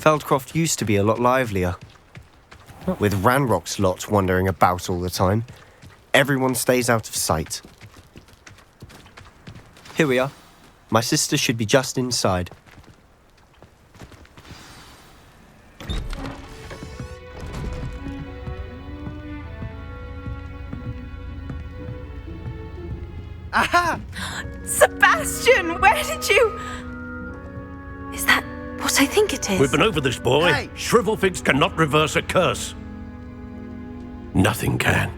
Feldcroft used to be a lot livelier. With Ranrock's lot wandering about all the time, everyone stays out of sight. Here we are. My sister should be just inside. Aha! Sebastian, where did you... Is that what I think it is? We've been over this, boy. Hey! Shrivelfigs cannot reverse a curse. Nothing can.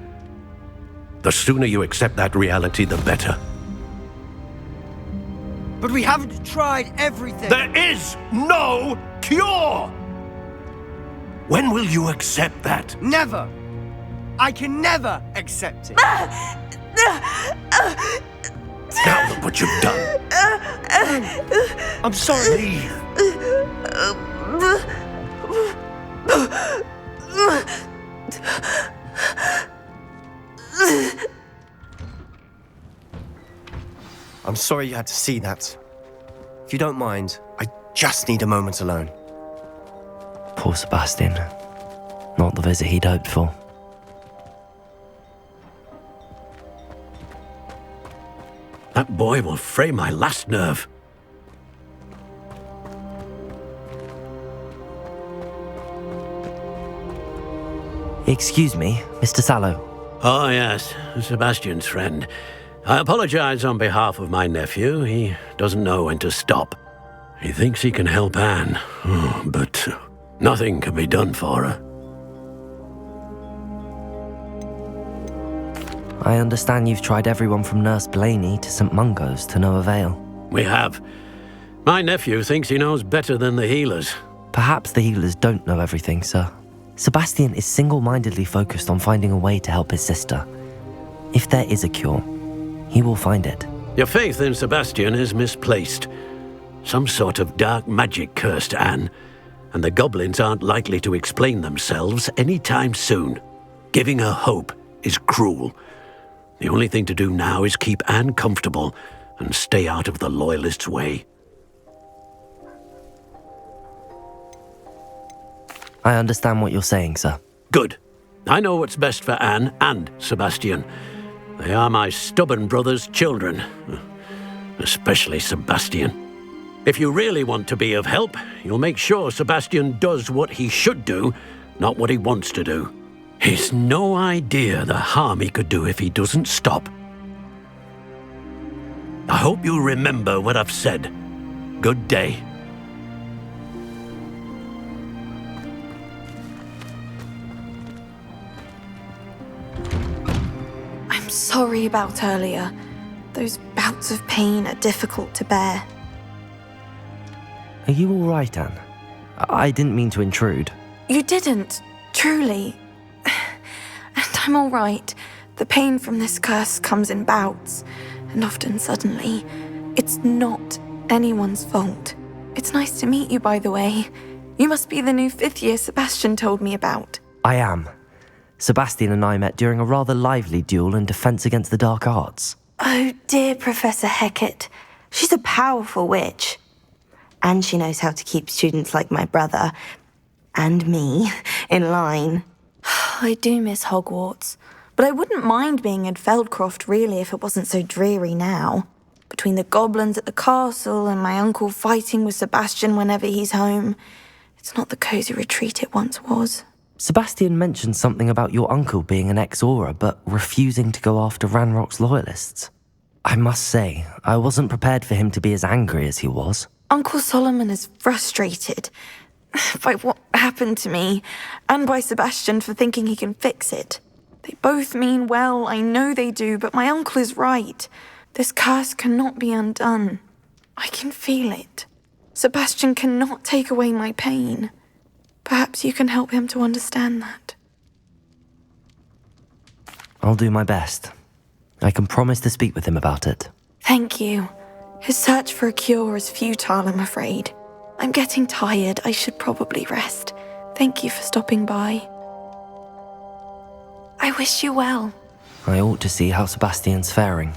The sooner you accept that reality, the better. But we haven't tried everything. There is no cure! When will you accept that? Never. I can never accept it. Now look what you've done. I'm sorry. Leave. I'm sorry you had to see that. If you don't mind, I just need a moment alone. Poor Sebastian. Not the visit he'd hoped for. That boy will fray my last nerve. Excuse me, Mr. Sallow. Oh, yes, Sebastian's friend. I apologize on behalf of my nephew. He doesn't know when to stop. He thinks he can help Anne, but nothing can be done for her. I understand you've tried everyone from Nurse Blaney to St. Mungo's to no avail. We have. My nephew thinks he knows better than the healers. Perhaps the healers don't know everything, sir. Sebastian is single-mindedly focused on finding a way to help his sister. If there is a cure, he will find it. Your faith in Sebastian is misplaced. Some sort of dark magic cursed Anne, and the goblins aren't likely to explain themselves anytime soon. Giving her hope is cruel. The only thing to do now is keep Anne comfortable and stay out of the Loyalists' way. I understand what you're saying, sir. Good. I know what's best for Anne and Sebastian. They are my stubborn brother's children. Especially Sebastian. If you really want to be of help, you'll make sure Sebastian does what he should do, not what he wants to do. He's no idea the harm he could do if he doesn't stop. I hope you remember what I've said. Good day. I'm sorry about earlier. Those bouts of pain are difficult to bear. Are you all right, Anne? I didn't mean to intrude. You didn't, truly. And I'm all right. The pain from this curse comes in bouts, and often suddenly. It's not anyone's fault. It's nice to meet you, by the way. You must be the new 5th year Sebastian told me about. I am. Sebastian and I met during a rather lively duel in defense against the dark arts. Oh, dear Professor Hecat. She's a powerful witch. And she knows how to keep students like my brother, and me, in line. I do miss Hogwarts, but I wouldn't mind being in Feldcroft, really, if it wasn't so dreary now. Between the goblins at the castle and my uncle fighting with Sebastian whenever he's home, it's not the cosy retreat it once was. Sebastian mentioned something about your uncle being an ex-Auror, but refusing to go after Ranrock's loyalists. I must say, I wasn't prepared for him to be as angry as he was. Uncle Solomon is frustrated by what happened to me, and by Sebastian for thinking he can fix it. They both mean well, I know they do, but my uncle is right. This curse cannot be undone. I can feel it. Sebastian cannot take away my pain. Perhaps you can help him to understand that. I'll do my best. I can promise to speak with him about it. Thank you. His search for a cure is futile, I'm afraid. I'm getting tired. I should probably rest. Thank you for stopping by. I wish you well. I ought to see how Sebastian's faring.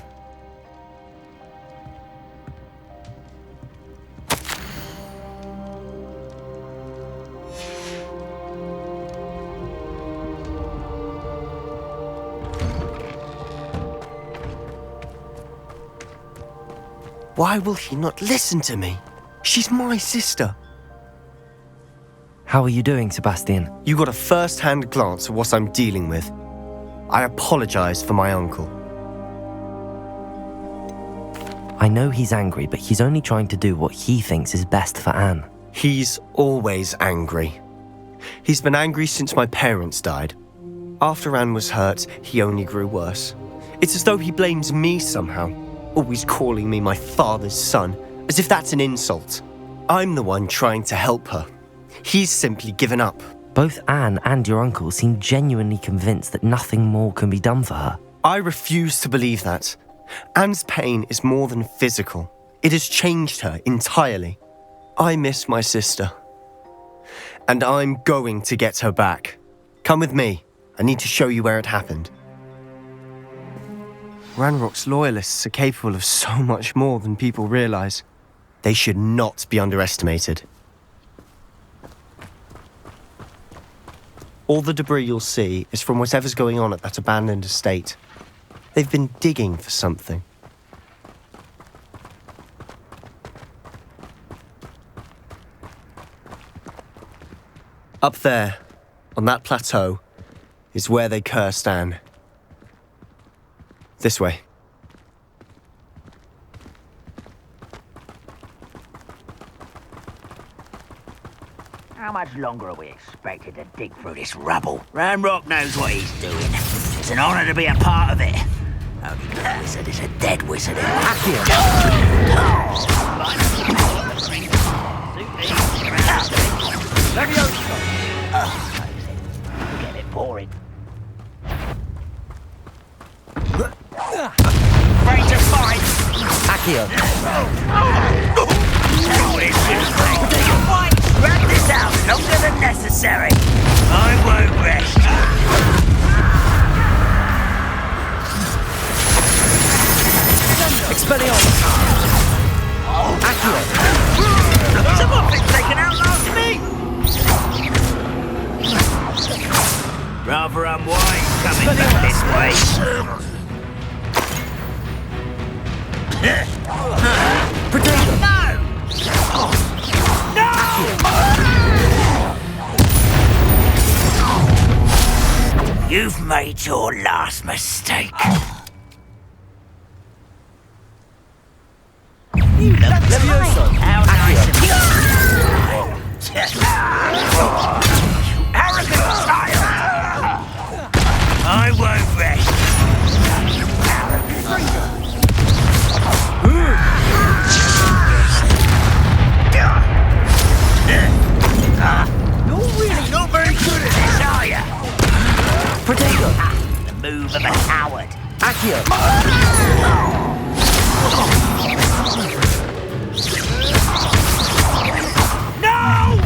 Why will he not listen to me? She's my sister. How are you doing, Sebastian? You got a first-hand glance at what I'm dealing with. I apologize for my uncle. I know he's angry, but he's only trying to do what he thinks is best for Anne. He's always angry. He's been angry since my parents died. After Anne was hurt, he only grew worse. It's as though he blames me somehow, always calling me my father's son, as if that's an insult. I'm the one trying to help her. He's simply given up. Both Anne and your uncle seem genuinely convinced that nothing more can be done for her. I refuse to believe that. Anne's pain is more than physical. It has changed her entirely. I miss my sister. And I'm going to get her back. Come with me. I need to show you where it happened. Ranrock's loyalists are capable of so much more than people realize. They should not be underestimated. All the debris you'll see is from whatever's going on at that abandoned estate. They've been digging for something. Up there, on that plateau, is where they cursed Anne. This way. How much longer are we expected to dig through this rubble? Ranrock knows what he's doing. It's an honor to be a part of it. Only the wizard is a dead wizard. Get it boring. Afraid to fight. Accio! Drag this out longer than necessary. I won't rest. Expelliarmus! Accio! Someone been taken out last me. Rather unwise coming back this way. Potato! You've made your last mistake. You look Levioso! how nice of you. Arrogant child! I won't rest. You're really not very good at this, are you? Potato! The move of a coward. Accio! No!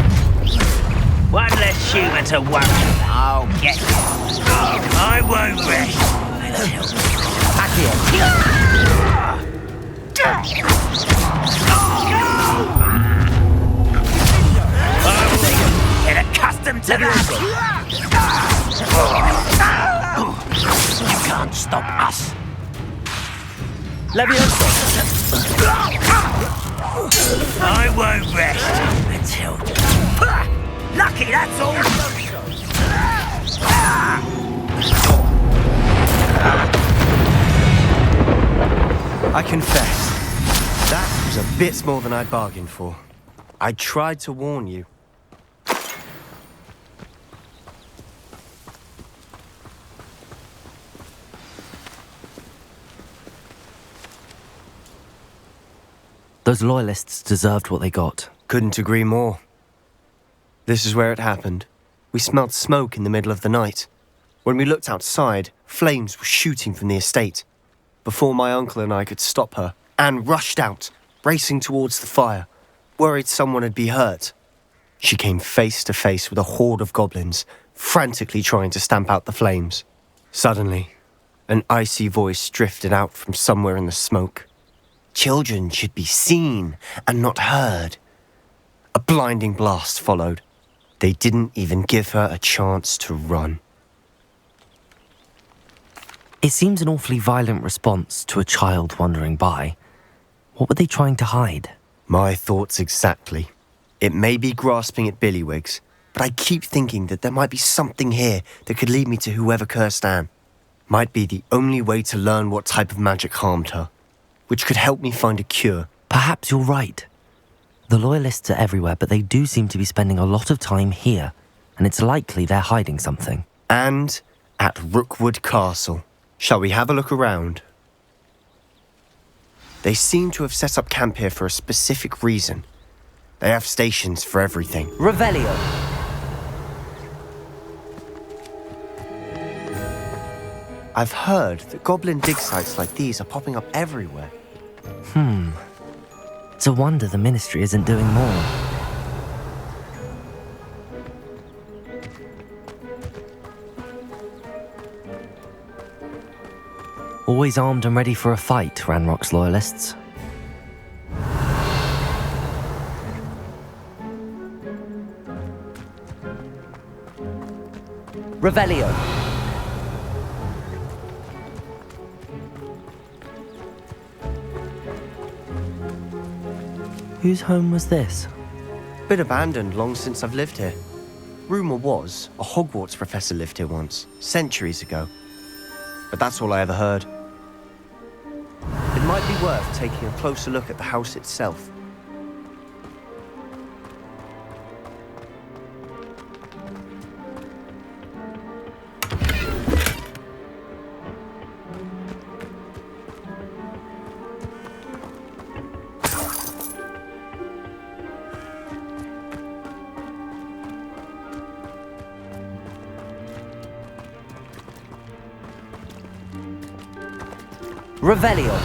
One less human to worry. I'll get you. I won't rest until... Accio! Get accustomed to that. You can't stop us. Levioso! I won't rest until... Lucky, that's all. I confess, that was a bit more than I'd bargained for. I tried to warn you. Those loyalists deserved what they got. Couldn't agree more. This is where it happened. We smelled smoke in the middle of the night. When we looked outside, flames were shooting from the estate. Before my uncle and I could stop her, Anne rushed out, racing towards the fire, worried someone had been hurt. She came face to face with a horde of goblins, frantically trying to stamp out the flames. Suddenly, an icy voice drifted out from somewhere in the smoke. Children should be seen and not heard. A blinding blast followed. They didn't even give her a chance to run. It seems an awfully violent response to a child wandering by. What were they trying to hide? My thoughts exactly. It may be grasping at billywhigs, but I keep thinking that there might be something here that could lead me to whoever cursed Anne. Might be the only way to learn what type of magic harmed her, which could help me find a cure. Perhaps you're right. The Loyalists are everywhere, but they do seem to be spending a lot of time here, and it's likely they're hiding something. And at Rookwood Castle. Shall we have a look around? They seem to have set up camp here for a specific reason. They have stations for everything. Revelio! I've heard that goblin dig sites like these are popping up everywhere. It's a wonder the Ministry isn't doing more. Always armed and ready for a fight, Ranrock's Loyalists. Revelio! Whose home was this? Been abandoned long since I've lived here. Rumour was a Hogwarts professor lived here once, centuries ago. But that's all I ever heard. It might be worth taking a closer look at the house itself. Revelio!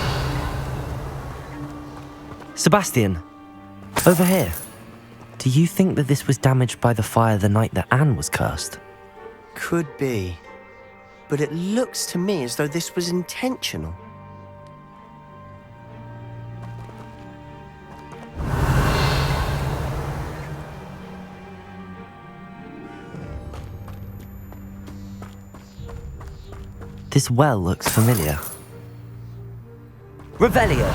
Sebastian, over here. Do you think that this was damaged by the fire the night that Anne was cursed? Could be. But it looks to me as though this was intentional. This well looks familiar. Revelio!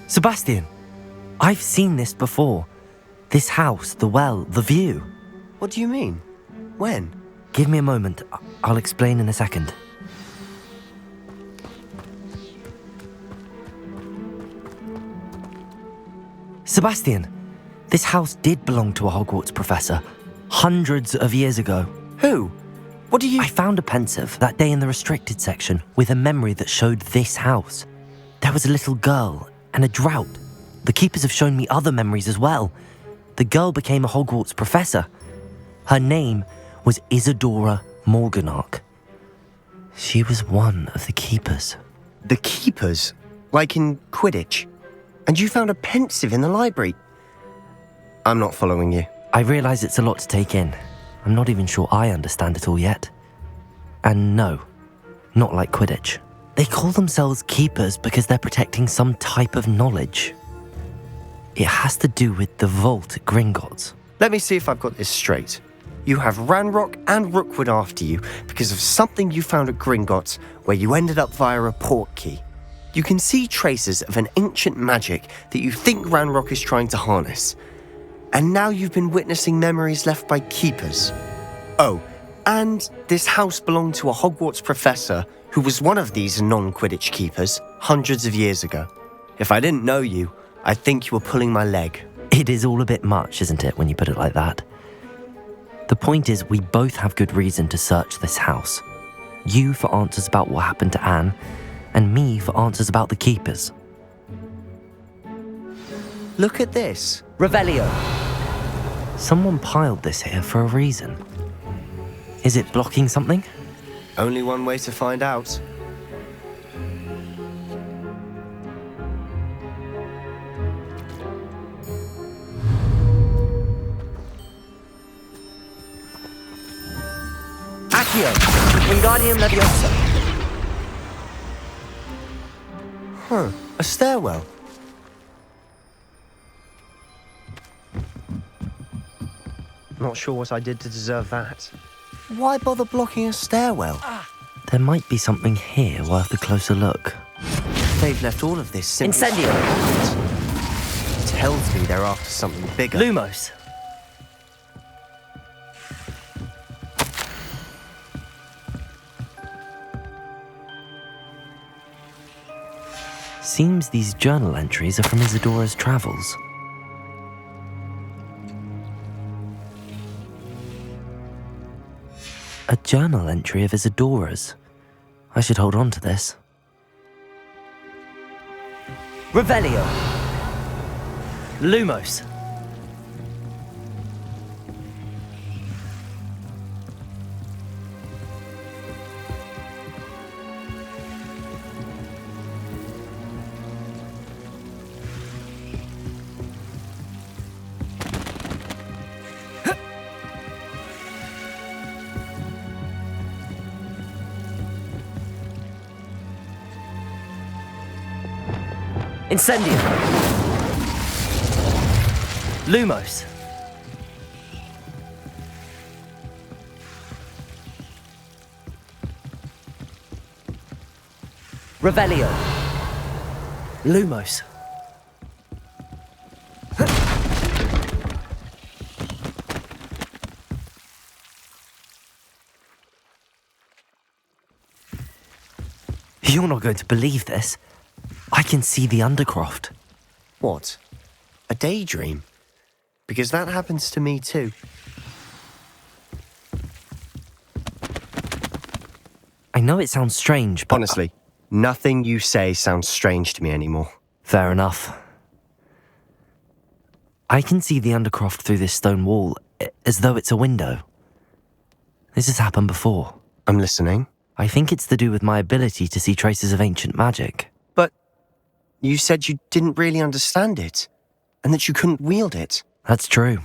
Sebastian, I've seen this before. This house, the well, the view. What do you mean? When? Give me a moment. I'll explain in a second. Sebastian, this house did belong to a Hogwarts professor, hundreds of years ago. Who? What do you... I found a pensive that day in the restricted section with a memory that showed this house. There was a little girl and a drought. The keepers have shown me other memories as well. The girl became a Hogwarts professor. Her name was Isadora Morganach. She was one of the keepers. The keepers? Like in Quidditch? And you found a pensive in the library? I'm not following you. I realise it's a lot to take in. I'm not even sure I understand it all yet. And no, not like Quidditch. They call themselves keepers because they're protecting some type of knowledge. It has to do with the vault at Gringotts. Let me see if I've got this straight. You have Ranrock and Rookwood after you because of something you found at Gringotts where you ended up via a port key. You can see traces of an ancient magic that you think Ranrock is trying to harness. And now you've been witnessing memories left by keepers. Oh, and this house belonged to a Hogwarts professor who was one of these non-Quidditch keepers hundreds of years ago. If I didn't know you, I'd think you were pulling my leg. It is all a bit much, isn't it, when you put it like that? The point is, we both have good reason to search this house. You for answers about what happened to Anne, and me for answers about the keepers. Look at this. Revelio! Someone piled this here for a reason. Is it blocking something? Only one way to find out. Accio! Wingardium Leviosa! Huh, a stairwell. Not sure what I did to deserve that. Why bother blocking a stairwell? There might be something here worth a closer look. They've left all of this simply... Incendio! It tells me they're after something bigger. Lumos! Seems these journal entries are from Isadora's travels. A journal entry of Isadora's. I should hold on to this. Revelio! Lumos! Incendio! Lumos! Revelio! Lumos! You're not going to believe this. I can see the Undercroft. What? A daydream? Because that happens to me too. I know it sounds strange, but... Honestly, nothing you say sounds strange to me anymore. Fair enough. I can see the Undercroft through this stone wall, as though it's a window. This has happened before. I'm listening. I think it's to do with my ability to see traces of ancient magic. But you said you didn't really understand it, and that you couldn't wield it. That's true,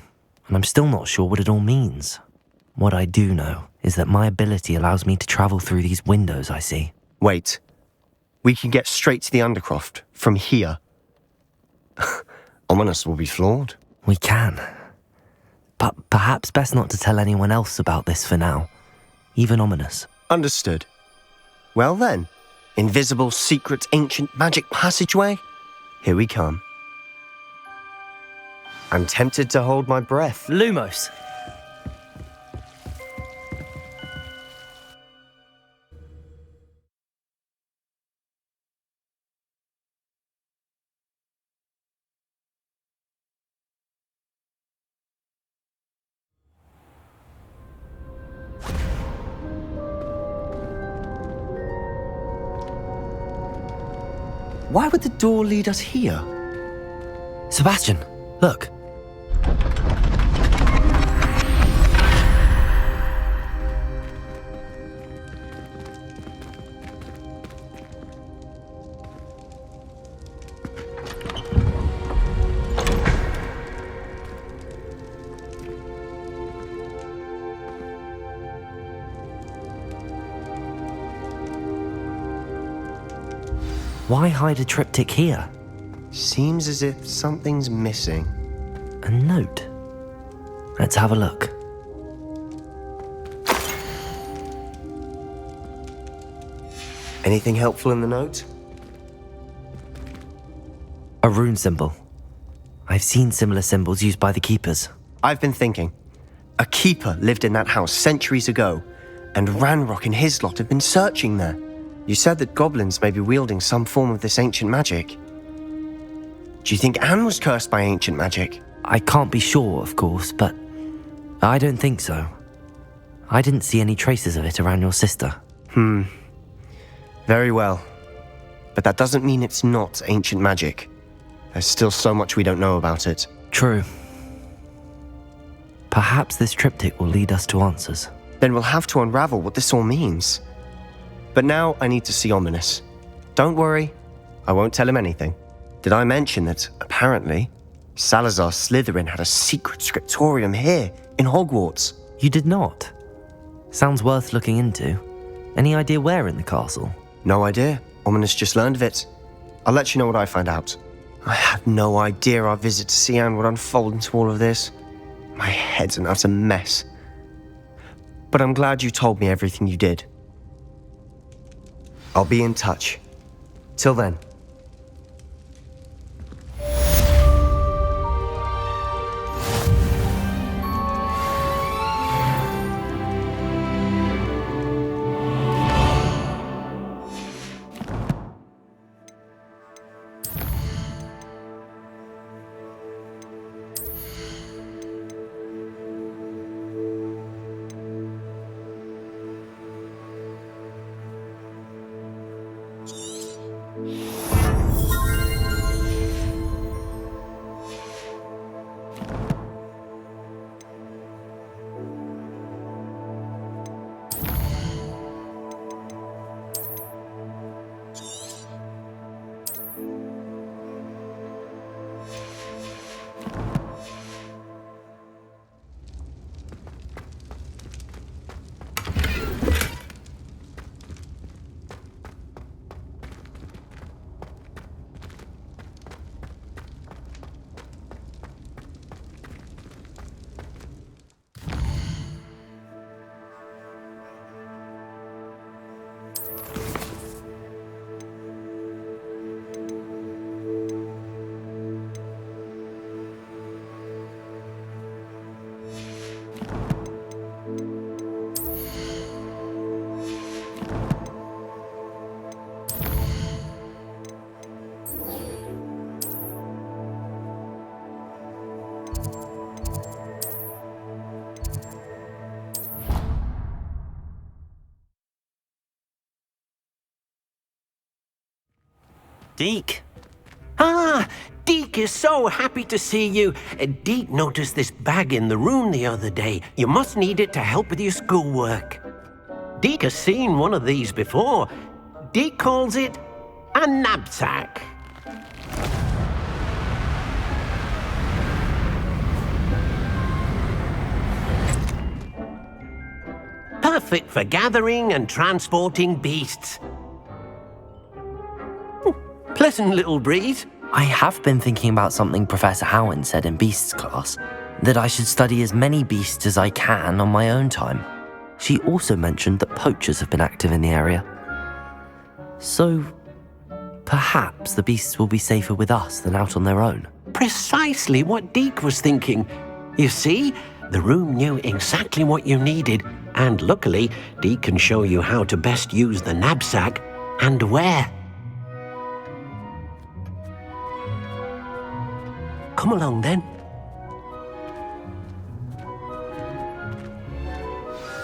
and I'm still not sure what it all means. What I do know is that my ability allows me to travel through these windows I see. Wait. We can get straight to the Undercroft from here. Ominous will be flawed. We can. But perhaps best not to tell anyone else about this for now. Even Ominous. Understood. Well then, invisible, secret, ancient magic passageway? Here we come. I'm tempted to hold my breath. Lumos! Why would the door lead us here? Sebastian, look. Why hide a triptych here? Seems as if something's missing. A note. Let's have a look. Anything helpful in the note? A rune symbol. I've seen similar symbols used by the keepers. I've been thinking. A keeper lived in that house centuries ago, and Ranrock and his lot have been searching there. You said that goblins may be wielding some form of this ancient magic. Do you think Anne was cursed by ancient magic? I can't be sure, of course, but I don't think so. I didn't see any traces of it around your sister. Very well. But that doesn't mean it's not ancient magic. There's still so much we don't know about it. True. Perhaps this triptych will lead us to answers. Then we'll have to unravel what this all means. But now I need to see Ominous. Don't worry, I won't tell him anything. Did I mention that, apparently, Salazar Slytherin had a secret scriptorium here in Hogwarts? You did not? Sounds worth looking into. Any idea where in the castle? No idea. Ominous just learned of it. I'll let you know what I find out. I had no idea our visit to Sian would unfold into all of this. My head's an utter mess. But I'm glad you told me everything you did. I'll be in touch. Till then. Deke! Ah, Deke is so happy to see you. Deke noticed this bag in the room the other day. You must need it to help with your schoolwork. Deke has seen one of these before. Deke calls it a knapsack. Perfect for gathering and transporting beasts. Pleasant little breeze. I have been thinking about something Professor Howen said in Beasts class, that I should study as many beasts as I can on my own time. She also mentioned that poachers have been active in the area. So, perhaps the beasts will be safer with us than out on their own. Precisely what Deke was thinking. You see, the room knew exactly what you needed, and luckily, Deke can show you how to best use the knapsack and where. Come along then.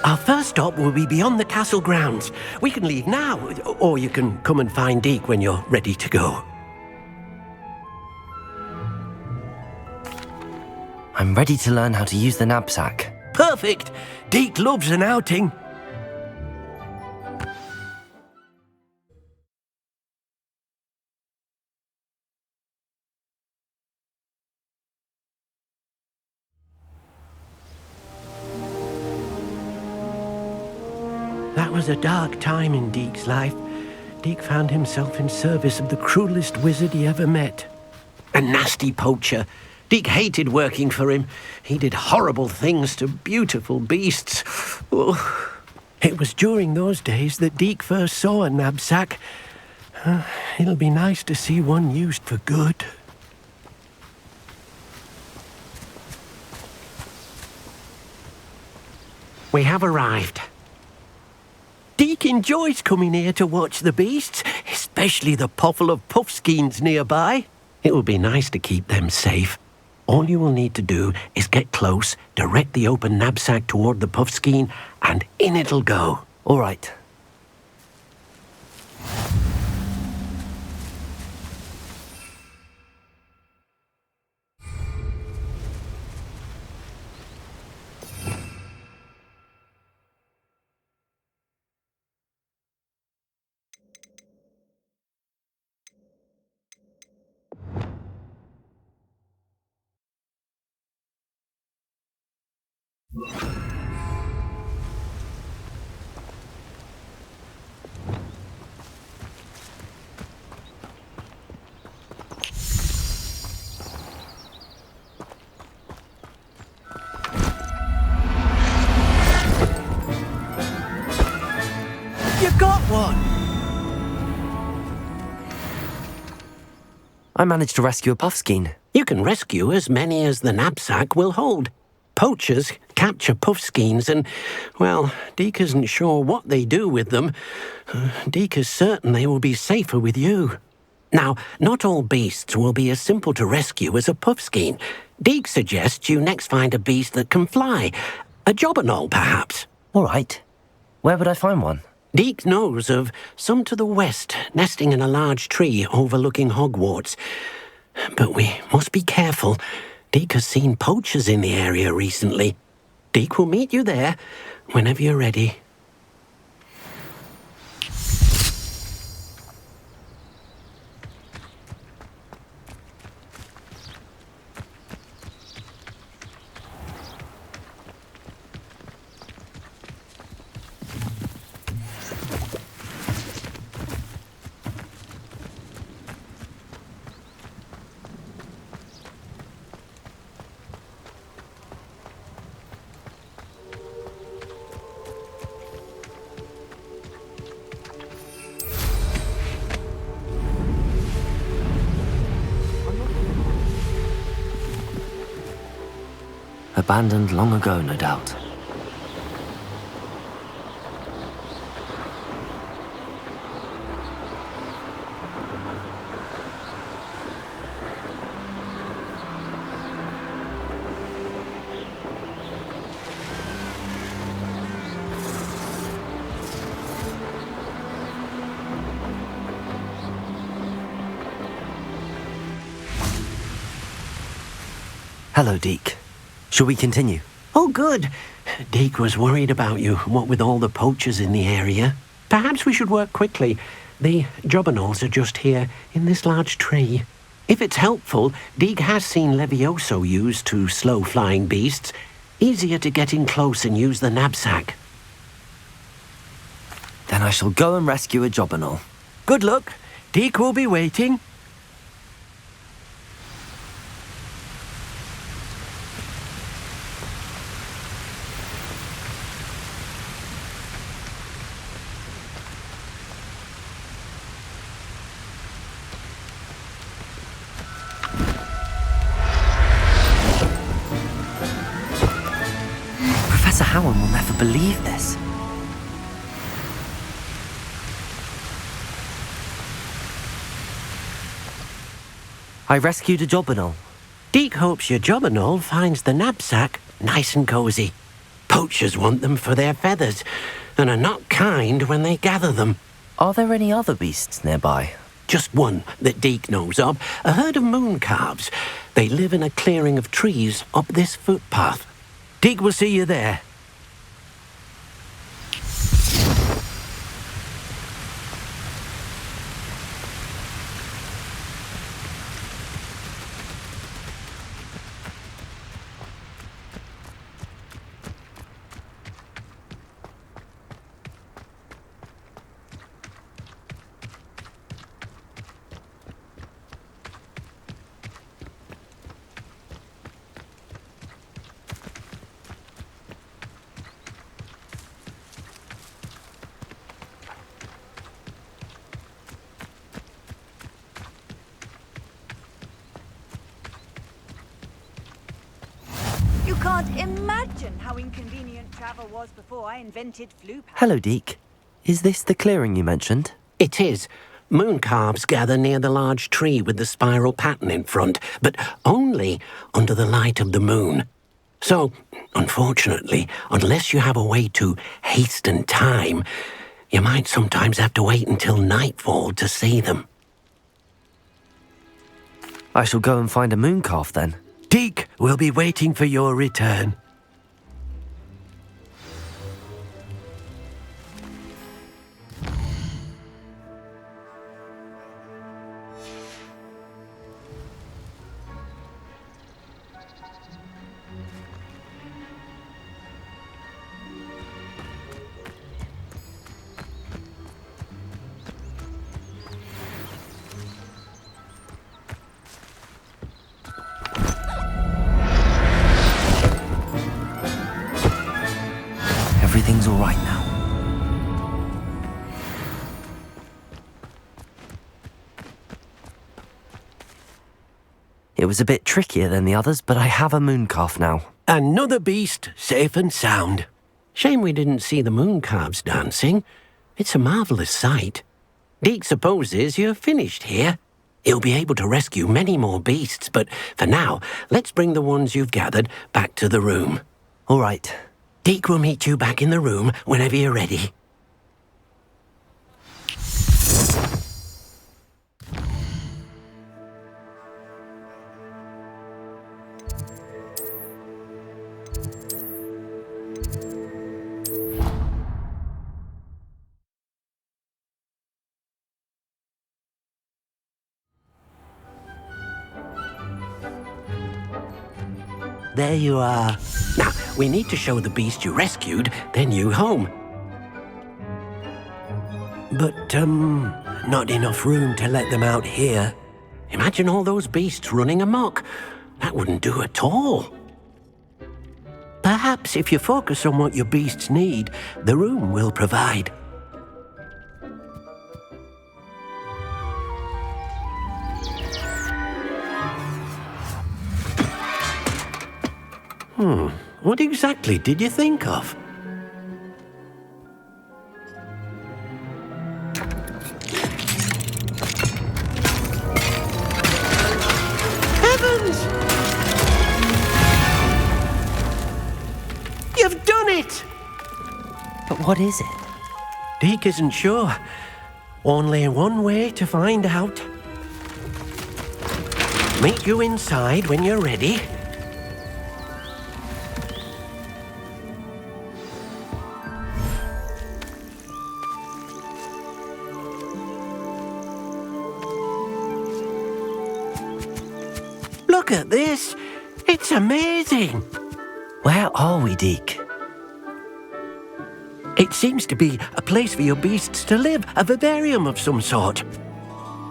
Our first stop will be beyond the castle grounds. We can leave now, or you can come and find Deke when you're ready to go. I'm ready to learn how to use the knapsack. Perfect! Deke loves an outing. That was a dark time in Deke's life. Deke found himself in service of the cruelest wizard he ever met. A nasty poacher. Deke hated working for him. He did horrible things to beautiful beasts. Oh. It was during those days that Deke first saw a knapsack. It'll be nice to see one used for good. We have arrived. Deke enjoys coming here to watch the beasts, especially the potful of puffskeins nearby. It will be nice to keep them safe. All you will need to do is get close, direct the open knapsack toward the puffskein, and in it'll go. All right. You got one! I managed to rescue a puffskein. You can rescue as many as the knapsack will hold. Poachers capture puffskeins and, well, Deke isn't sure what they do with them. Deke is certain they will be safer with you. Now, not all beasts will be as simple to rescue as a puffskein. Deke suggests you next find a beast that can fly. A jobberknoll, perhaps. All right. Where would I find one? Deke knows of some to the west, nesting in a large tree overlooking Hogwarts. But we must be careful. Deke has seen poachers in the area recently. Deke will meet you there whenever you're ready. Abandoned long ago, no doubt. Hello, Deke. Shall we continue? Oh, good. Deke was worried about you, what with all the poachers in the area. Perhaps we should work quickly. The jobberknolls are just here, in this large tree. If it's helpful, Deke has seen Levioso used to slow flying beasts. Easier to get in close and use the knapsack. Then I shall go and rescue a jobberknoll. Good luck. Deke will be waiting. Professor Howard will never believe this. I rescued a jobberknoll. Deke hopes your jobberknoll finds the knapsack nice and cozy. Poachers want them for their feathers, and are not kind when they gather them. Are there any other beasts nearby? Just one that Deke knows of, a herd of moon calves. They live in a clearing of trees up this footpath. Deke will see you there. You can't imagine how inconvenient travel was before I invented flu. Hello, Deke. Is this the clearing you mentioned? It is. Moon calves gather near the large tree with the spiral pattern in front, but only under the light of the moon. So, unfortunately, unless you have a way to hasten time, you might sometimes have to wait until nightfall to see them. I shall go and find a moon calf then. Deke will be waiting for your return. It was a bit trickier than the others, but I have a moon calf now. Another beast, safe and sound. Shame we didn't see the moon calves dancing. It's a marvellous sight. Deke supposes you're finished here. He'll be able to rescue many more beasts, but for now, let's bring the ones you've gathered back to the room. All right. Deke will meet you back in the room whenever you're ready. There you are. Now, we need to show the beast you rescued their new home. But, not enough room to let them out here. Imagine all those beasts running amok. That wouldn't do at all. Perhaps if you focus on what your beasts need, the room will provide. What exactly did you think of? Heavens! You've done it! But what is it? Deke isn't sure. Only one way to find out. Meet you inside when you're ready. Look at this! It's amazing! Where are we, Deke? It seems to be a place for your beasts to live, a vivarium of some sort.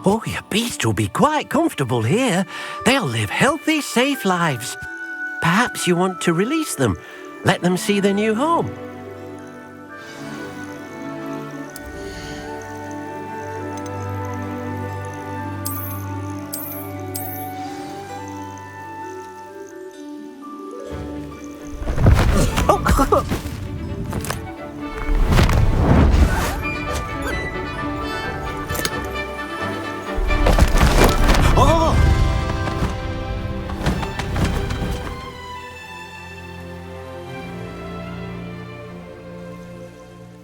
Oh, your beasts will be quite comfortable here. They'll live healthy, safe lives. Perhaps you want to release them, let them see their new home.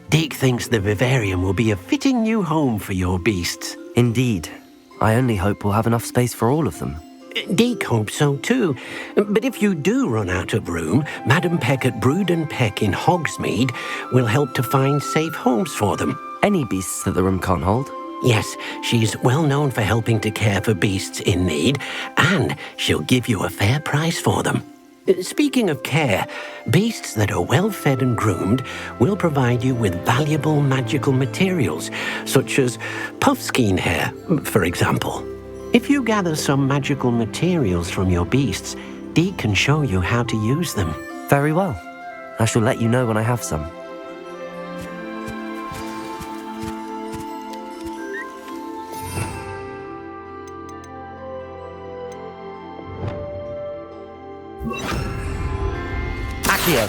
Deke thinks the vivarium will be a fitting new home for your beasts. Indeed. I only hope we'll have enough space for all of them. Deke hopes so too. But if you do run out of room, Madam Peck at Brood and Peck in Hogsmeade will help to find safe homes for them. Any beasts that the room can't hold? Yes, she's well known for helping to care for beasts in need, and she'll give you a fair price for them. Speaking of care, beasts that are well fed and groomed will provide you with valuable magical materials, such as puffskein hair, for example. If you gather some magical materials from your beasts, Deke can show you how to use them. Very well. I shall let you know when I have some. Accio.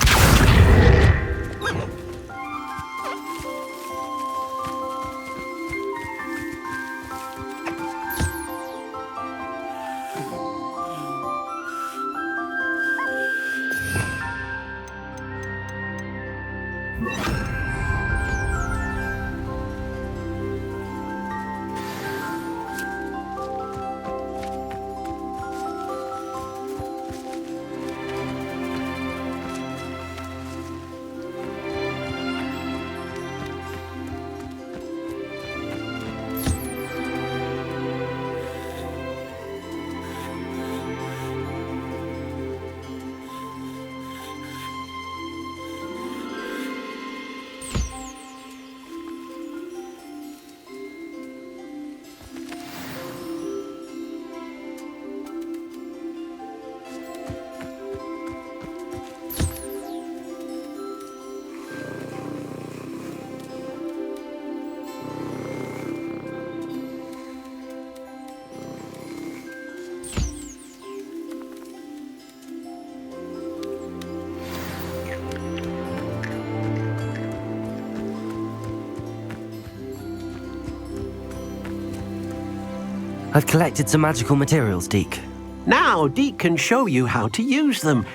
I've collected some magical materials, Deke. Now, Deke can show you how to use them.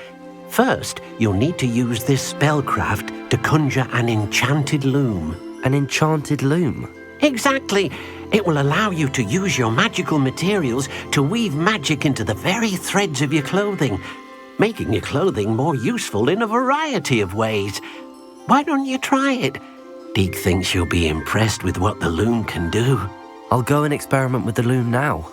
First, you'll need to use this spellcraft to conjure an enchanted loom. An enchanted loom? Exactly. It will allow you to use your magical materials to weave magic into the very threads of your clothing, making your clothing more useful in a variety of ways. Why don't you try it? Deke thinks you'll be impressed with what the loom can do. I'll go and experiment with the loom now.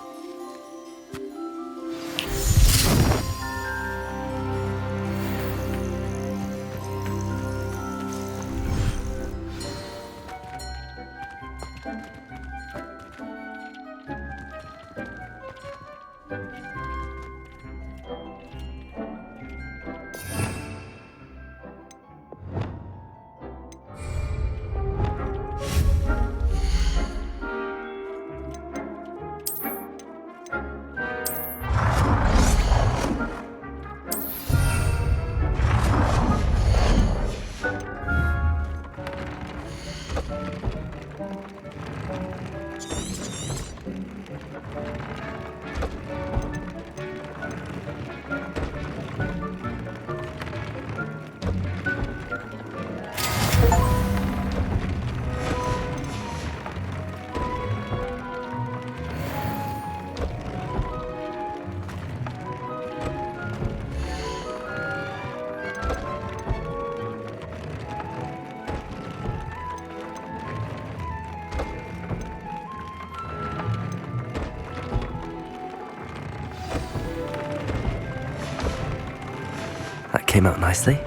That came out nicely.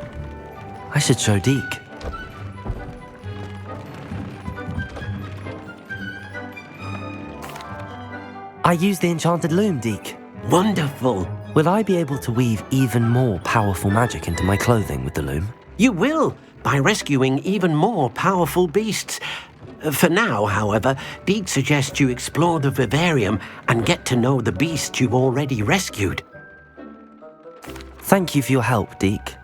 I should show Deke. I used the enchanted loom, Deke. Wonderful. Will I be able to weave even more powerful magic into my clothing with the loom? You will, by rescuing even more powerful beasts. For now, however, Deke suggests you explore the vivarium and get to know the beasts you've already rescued. Thank you for your help, Deke.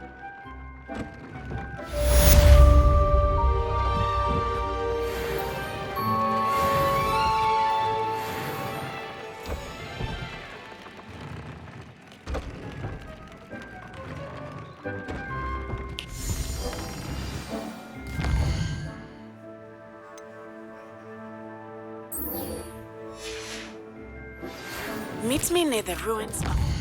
Meet me near the ruins of